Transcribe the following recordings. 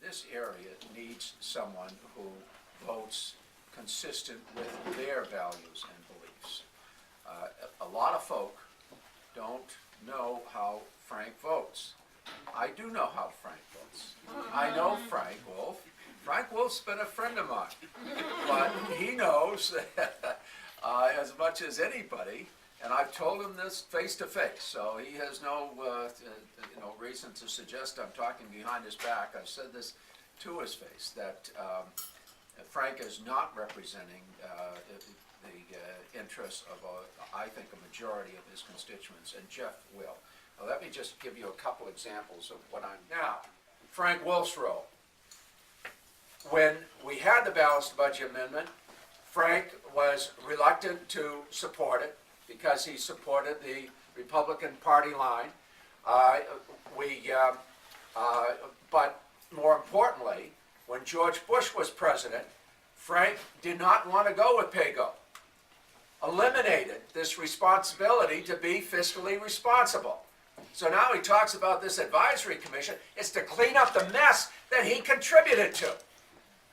this area needs someone who votes consistent with their values and beliefs. A lot of folk don't know how Frank votes. I do know how Frank votes. I know Frank Wolf. Frank Wolf's been a friend of mine, but he knows that, as much as anybody, and I've told him this face to face, so he has no reason to suggest I'm talking behind his back. I've said this to his face, that Frank is not representing the interests of, I think, a majority of his constituents, and Jeff will. Now, let me just give you a couple examples of what I'm now. Frank Wolf's role. When we had the balanced budget amendment, Frank was reluctant to support it because he supported the Republican Party line. But more importantly, when George Bush was president, Frank did not want to go with PAYGO. Eliminated this responsibility to be fiscally responsible. So now he talks about this advisory commission. It's to clean up the mess that he contributed to.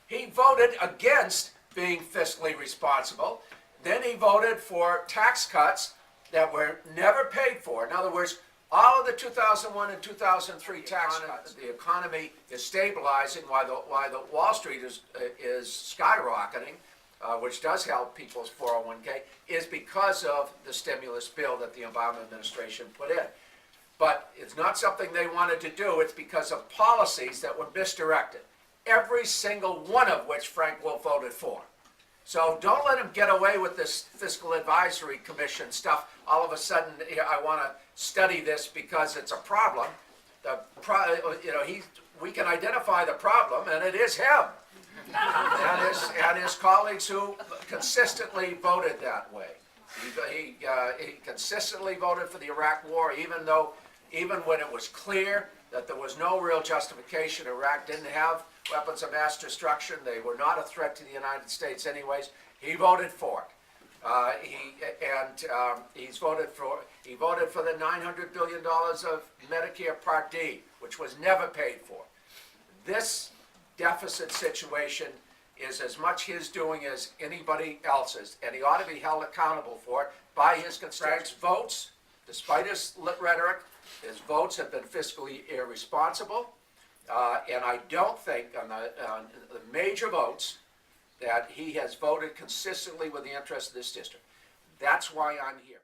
He voted against being fiscally responsible. Then he voted for tax cuts that were never paid for. In other words, all of the 2001 and 2003 tax cuts, the economy is stabilizing while the Wall Street is skyrocketing, which does help people's 401k, is because of the stimulus bill that the Obama administration put in. But it's not something they wanted to do. It's because of policies that were misdirected, every single one of which Frank Wolf voted for. So don't let him get away with this fiscal advisory commission stuff. All of a sudden, I want to study this because it's a problem. We can identify the problem, and it is him and his colleagues who consistently voted that way. He consistently voted for the Iraq War, even when it was clear that there was no real justification. Iraq didn't have weapons of mass destruction. They were not a threat to the United States anyways. He voted for it. He voted for the $900 billion of Medicare Part D, which was never paid for. This deficit situation is as much his doing as anybody else's, and he ought to be held accountable for it by his constituents. Votes, despite his rhetoric, his votes have been fiscally irresponsible, and I don't think on the major votes that he has voted consistently with the interests of this district. That's why I'm here.